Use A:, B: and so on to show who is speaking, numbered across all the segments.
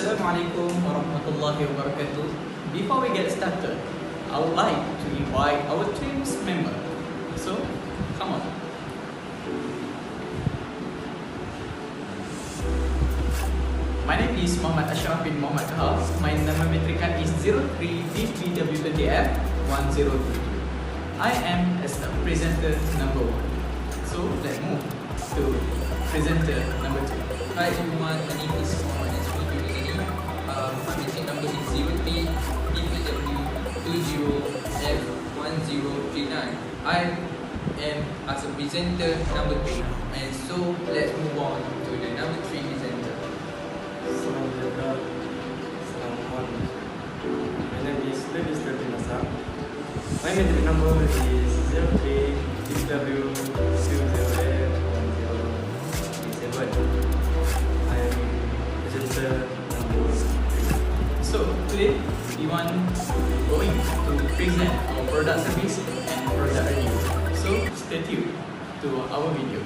A: Assalamualaikum warahmatullahi wabarakatuh. Before we get started, I would like to invite our team's member. So, come on. My name is Muhammad Ashraf bin Muhammad Kahal. My nama metrikan is 03DPW20F1032. I am as the presenter number 1. So, let's move to presenter number 2.
B: Hi everyone, my name is Muhammad Ashraf bin my metric number is 03DPW20F1039. I am as a presenter number 2. And so, let's move on to the number 3 presenter.
C: Assalamualaikum. My name is Redmi. My metric number is 03DPW20F1037. I am presenter number 3.
A: So today we going to present our product service and product review. So stay tuned to our video.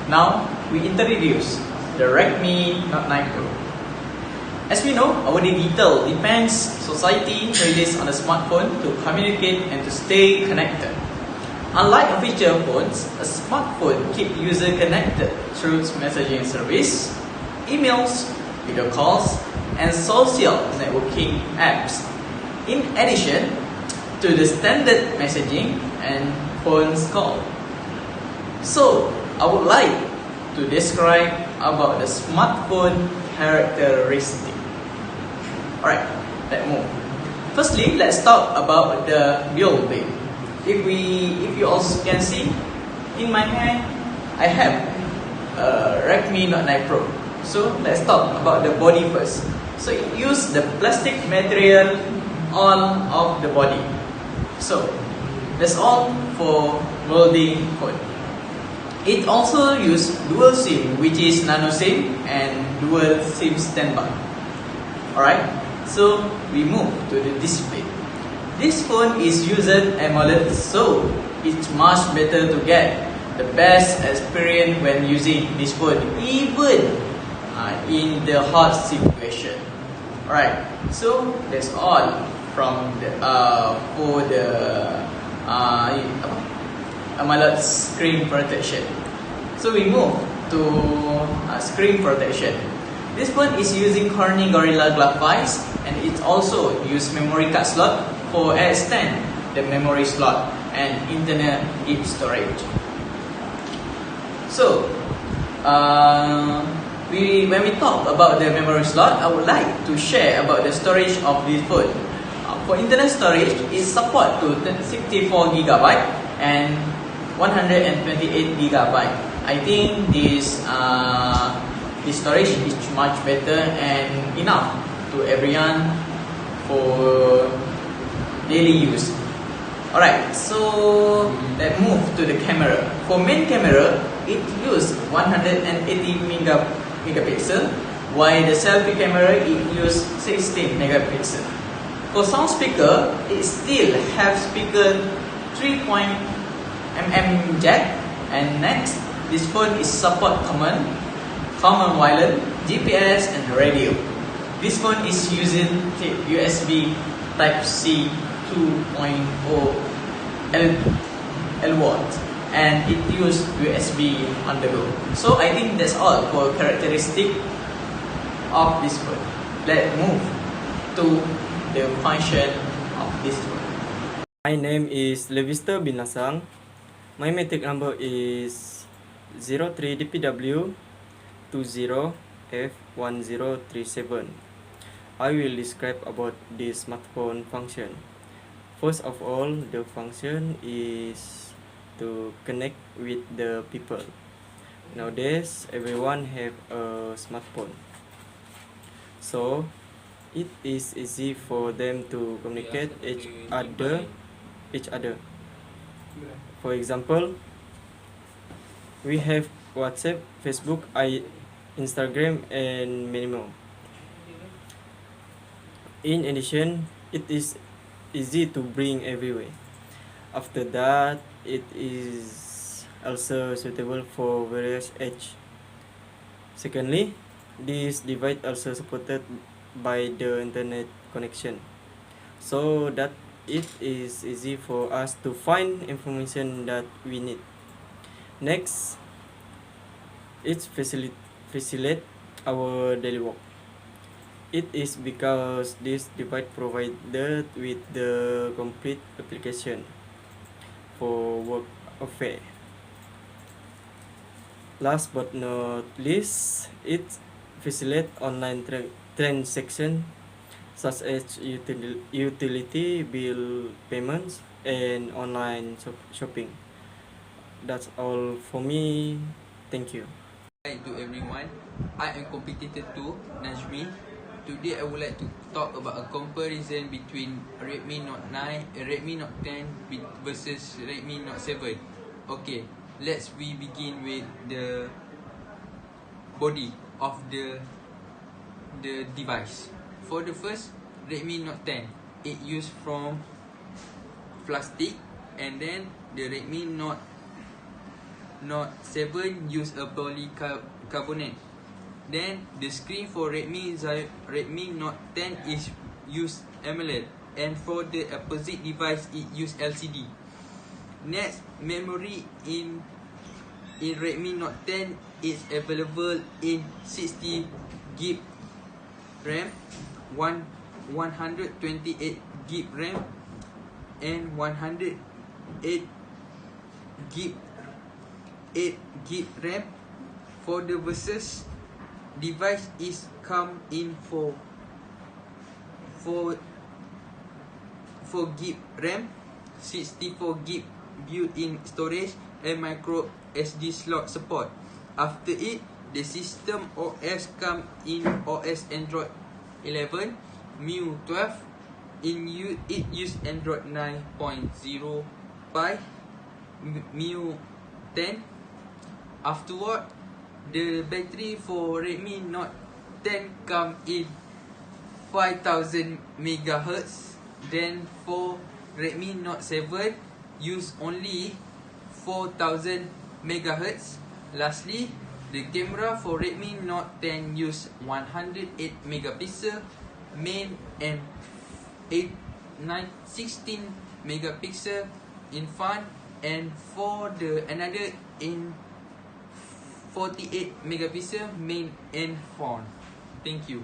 A: Now we introduce the Redmi Note 9 Pro. As we know, our digital defense society relies on a smartphone to communicate and to stay connected. Unlike feature phones, a smartphone keeps user connected through messaging service, emails, video calls, and social networking apps. In addition to the standard messaging and phone call. So, I would like to describe about the smartphone characteristic. Alright, let's move. Firstly, let's talk about the building. If you also can see, in my hand, I have a Redmi Note 9 Pro. So let's talk about the body first. So it uses the plastic material all of the body. So that's all for molding phone. It also uses dual SIM, which is nano SIM and dual SIM standby. Alright, so we move to the display. This phone is using AMOLED, so it's much better to get the best experience when using this phone, even in the hot situation. Alright, so that's all from the for the AMOLED screen protection. So we move to screen protection. This phone is using Corning Gorilla Glass 5 and it also uses memory card slot for extend the memory slot and internal deep storage. So when we talk about the memory slot, I would like to share about the storage of this phone. For internal storage, it supports to 64GB and 128GB. I think this storage is much better and enough to everyone for daily use. Alright, so let's move to the camera. For main camera, it uses 180 megapixel, while the selfie camera it uses 16 megapixel. For sound speaker, it still have speaker 3.mm jack, and next, this phone is support common wireless, GPS and radio. This phone is using USB Type-C 2.0 L and it uses USB on the go. So I think that's all for characteristic of this phone. Let's move to the function of this phone.
C: My name is Levister bin Lasang. My metric number is 03DPW20F1037. I will describe about this smartphone function. First of all, the function is to connect with the people. Nowadays, everyone have a smartphone. So, it is easy for them to communicate each other. For example, we have WhatsApp, Facebook, Instagram, and many more. In addition, it is easy to bring everywhere. After that, it is also suitable for various age. Secondly, this device also supported by the internet connection, so that it is easy for us to find information that we need. Next, it facilitate our daily work. It is because this device provided with the complete application for work affair. Last but not least, it facilitates online transaction such as utility bill payments and online shopping. That's all for me. Thank you.
B: Hi to everyone, I am competitor 2, Najmi. Today I would like to talk about a comparison between Redmi Note 9 and Redmi Note 10 versus Redmi Note 7. Okay, we begin with the body of the device. For the first, Redmi Note 10, it used from plastic, and then the Redmi Note 7 use a polycarbonate. Then the screen for Redmi Note 10 is use AMOLED, and for the opposite device it use LCD. Next, memory in Redmi Note 10 is available in 60 GB RAM, 128 GB RAM, and 108 GB RAM. For the versus device is come in for 4 GB RAM, 64 GB built-in storage, and micro SD slot support. After it, the system OS come in OS Android 11, MIUI 12. It use Android 9.0 by MIUI 10. Afterward, the battery for Redmi Note 10 come in 5000 MHz. Then for Redmi Note 7 use only 4000 MHz. Lastly, the camera for Redmi Note 10 use 108 megapixel main and 16 megapixel in front, and for the another in 48 megapixel main and front. Thank you.